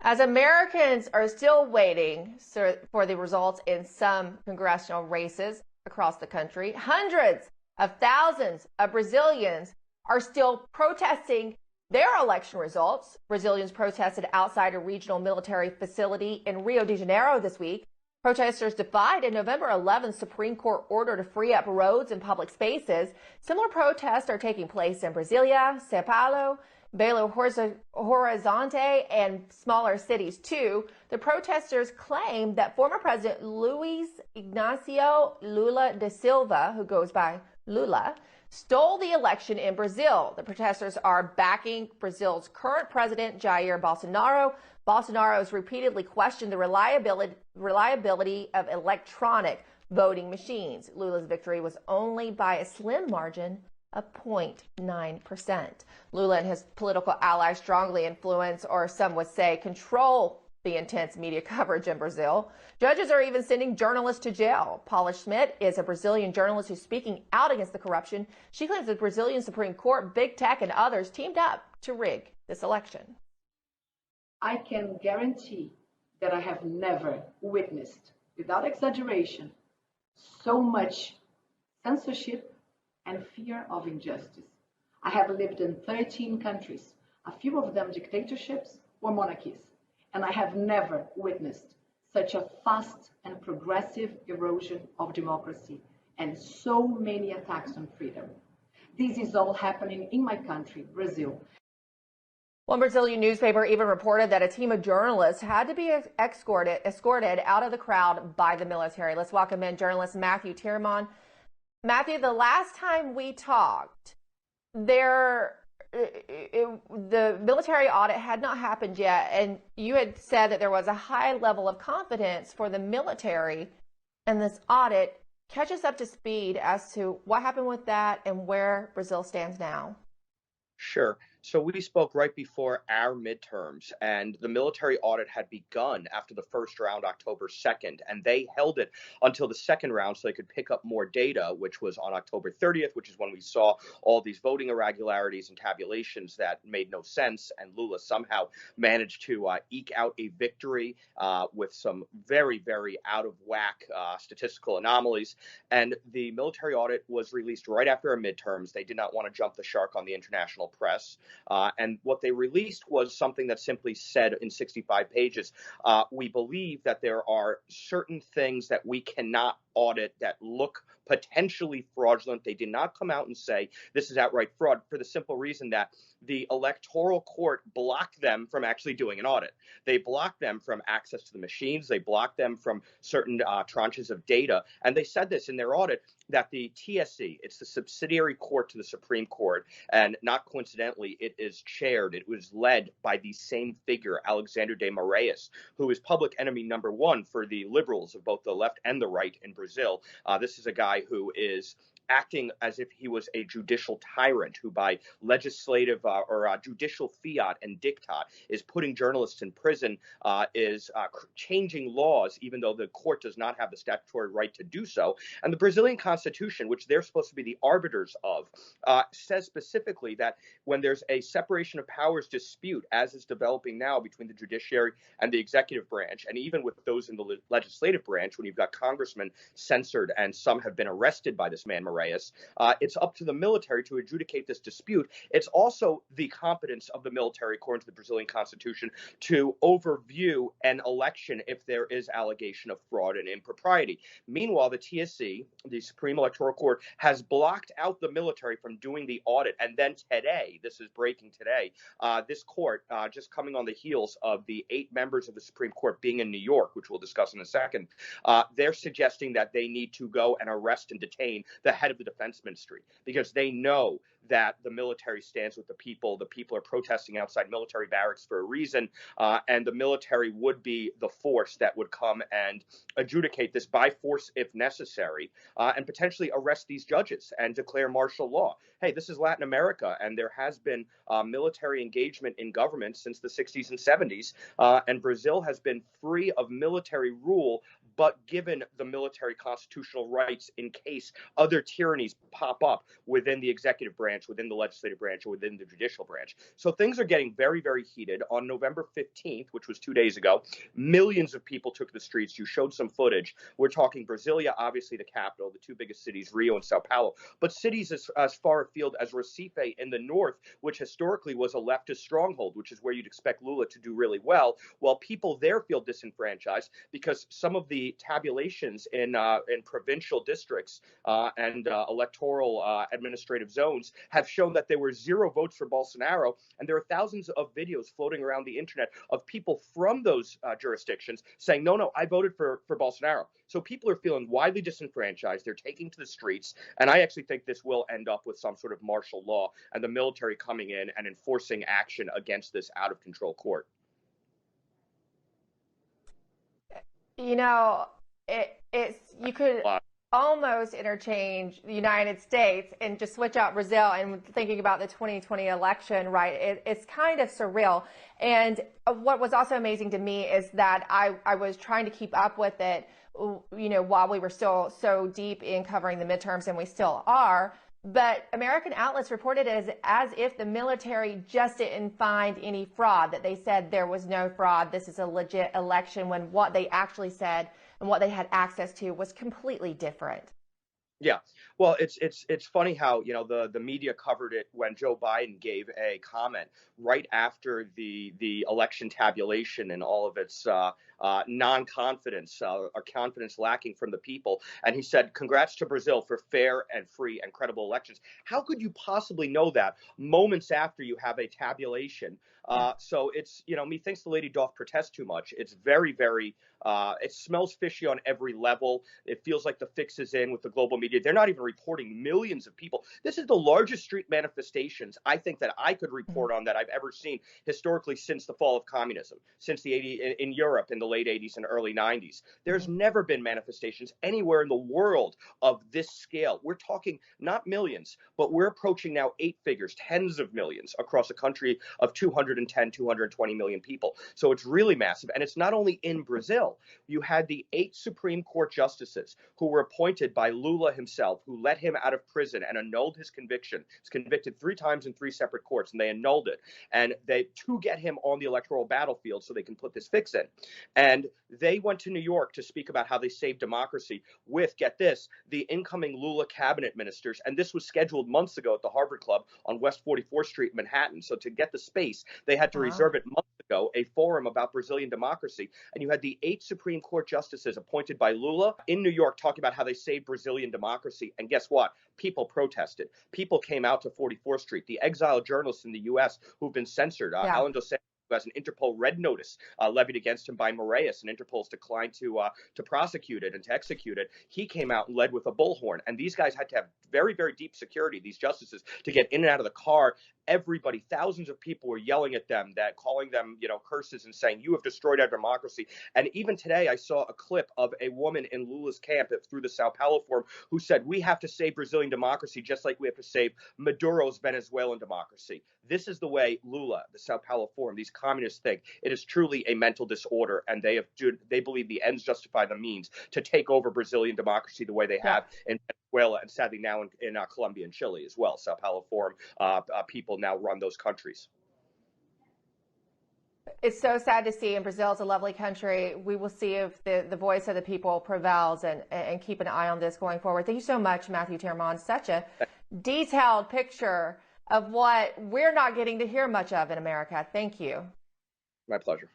As Americans are still waiting for the results in some congressional races across the country, hundreds of thousands of Brazilians are still protesting their election results. Brazilians protested outside a regional military facility in Rio de Janeiro this week. Protesters defied a November 11th Supreme Court order to free up roads and public spaces. Similar protests are taking place in Brasilia, Sao Paulo, Belo Horizonte, and smaller cities too. The protesters claim that former President Luiz Inácio Lula da Silva, who goes by Lula, stole the election in Brazil. The protesters are backing Brazil's current president, Jair Bolsonaro. Bolsonaro has repeatedly questioned the reliability of electronic voting machines. Lula's victory was only by a slim margin of 0.9%. Lula and his political allies strongly influence, or some would say control, the intense media coverage in Brazil. Judges are even sending journalists to jail. Paula Schmidt is a Brazilian journalist who's speaking out against the corruption. She claims the Brazilian Supreme Court, big tech, and others teamed up to rig this election. I can guarantee that I have never witnessed, without exaggeration, so much censorship and fear of injustice. I have lived in 13 countries, a few of them dictatorships or monarchies, and I have never witnessed such a fast and progressive erosion of democracy and so many attacks on freedom. This is all happening in my country, Brazil. One Brazilian newspaper even reported that a team of journalists had to be escorted out of the crowd by the military. Let's welcome in journalist Matthew Tierman. Matthew, the last time we talked, the military audit had not happened yet, and you had said that there was a high level of confidence for the military in this audit. Catch us up to speed as to what happened with that and where Brazil stands now. Sure. So we spoke right before our midterms, and the military audit had begun after the first round, October 2nd, and they held it until the second round so they could pick up more data, which was on October 30th, which is when we saw all these voting irregularities and tabulations that made no sense, and Lula somehow managed to eke out a victory with some very, very out-of-whack statistical anomalies, and the military audit was released right after our midterms. They did not want to jump the shark on the international press. And what they released was something that simply said in 65 pages, we believe that there are certain things that we cannot audit that look potentially fraudulent. They did not come out and say this is outright fraud, for the simple reason that the electoral court blocked them from actually doing an audit. They blocked them from access to the machines. They blocked them from certain tranches of data. And they said this in their audit, that the TSE, it's the subsidiary court to the Supreme Court, and not coincidentally, it was led by the same figure, Alexander de Moraes, who is public enemy number one for the liberals of both the left and the right in Brazil. This is a guy who is acting as if he was a judicial tyrant who by legislative or judicial fiat and diktat is putting journalists in prison, is changing laws, even though the court does not have the statutory right to do so. And the Brazilian Constitution, which they're supposed to be the arbiters of, says specifically that when there's a separation of powers dispute, as is developing now between the judiciary and the executive branch, and even with those in the legislative branch, when you've got congressmen censored and some have been arrested by this man, Moraes, it's up to the military to adjudicate this dispute. It's also the competence of the military, according to the Brazilian Constitution, to overview an election if there is allegation of fraud and impropriety. Meanwhile, the TSE, the Supreme Electoral Court, has blocked out the military from doing the audit. And then today, this is breaking today, this court, just coming on the heels of the 8 members of the Supreme Court being in New York, which we'll discuss in a second, they're suggesting that they need to go and arrest and detain the head of the defense ministry, because they know that the military stands with the people. The people are protesting outside military barracks for a reason, and the military would be the force that would come and adjudicate this by force if necessary, and potentially arrest these judges and declare martial law. Hey, this is Latin America, and there has been military engagement in government since the 60s and 70s, and Brazil has been free of military rule but given the military constitutional rights in case other tyrannies pop up within the executive branch, within the legislative branch, or within the judicial branch. So things are getting very, very heated. On November 15th, which was 2 days ago, millions of people took to the streets. You showed some footage. We're talking Brasilia, obviously the capital, the two biggest cities, Rio and Sao Paulo, but cities as far afield as Recife in the north, which historically was a leftist stronghold, which is where you'd expect Lula to do really well, while people there feel disenfranchised because some of the tabulations in provincial districts and electoral administrative zones have shown that there were 0 votes for Bolsonaro, and there are thousands of videos floating around the internet of people from those jurisdictions saying, no, I voted for Bolsonaro. So people are feeling widely disenfranchised. They're taking to the streets, and I actually think this will end up with some sort of martial law and the military coming in and enforcing action against this out-of-control court. You know, it's you could almost interchange the United States and just switch out Brazil and thinking about the 2020 election, right? It's kind of surreal. And what was also amazing to me is that I was trying to keep up with it, you know, while we were still so deep in covering the midterms, and we still are. But American outlets reported it as if the military just didn't find any fraud, that they said there was no fraud, this is a legit election, when what they actually said and what they had access to was completely different. Yeah. Well, it's funny how, you know, the media covered it when Joe Biden gave a comment right after the election tabulation and all of its non-confidence or confidence lacking from the people. And he said, congrats to Brazil for fair and free and credible elections. How could you possibly know that moments after you have a tabulation? So it's, you know, methinks the lady doth protest too much. It's very, very, it smells fishy on every level. It feels like the fix is in with the global media. They're not even reporting millions of people. This is the largest street manifestations I think that I could report on that I've ever seen historically since the fall of communism, since the 80s in Europe in the late 80s and early 90s. There's never been manifestations anywhere in the world of this scale. We're talking not millions, but we're approaching now 8 figures, tens of millions across a country of 210, 220 million people. So it's really massive. And it's not only in Brazil. You had the 8 Supreme Court justices who were appointed by Lula himself, who let him out of prison and annulled his conviction. He's convicted 3 times in 3 separate courts, and they annulled it. And they to get him on the electoral battlefield so they can put this fix in. And they went to New York to speak about how they saved democracy with, get this, the incoming Lula cabinet ministers. And this was scheduled months ago at the Harvard Club on West 44th Street in Manhattan. So to get the space, they had to reserve it months ago, a forum about Brazilian democracy. And you had the 8 Supreme Court justices appointed by Lula in New York talking about how they saved Brazilian democracy. And guess what? People protested. People came out to 44th Street. The exiled journalists in the U.S. who've been censored, Alan Dos Santos, who has an Interpol red notice levied against him by Moraes, and Interpol's declined to prosecute it and to execute it. He came out and led with a bullhorn. And these guys had to have very, very deep security, these justices, to get in and out of the car. Everybody, thousands of people were yelling at them, that calling them, you know, curses and saying, you have destroyed our democracy. And even today, I saw a clip of a woman in Lula's camp through the Sao Paulo Forum who said, we have to save Brazilian democracy just like we have to save Maduro's Venezuelan democracy. This is the way Lula, the Sao Paulo Forum, these communists think. It is truly a mental disorder, and they believe the ends justify the means to take over Brazilian democracy the way they have in Venezuela, and sadly now in Colombia and Chile as well. Sao Paulo Forum people now run those countries. It's so sad to see, and Brazil is a lovely country. We will see if the voice of the people prevails, and keep an eye on this going forward. Thank you so much, Matthew Tiermont. Such a detailed picture of what we're not getting to hear much of in America. Thank you. My pleasure.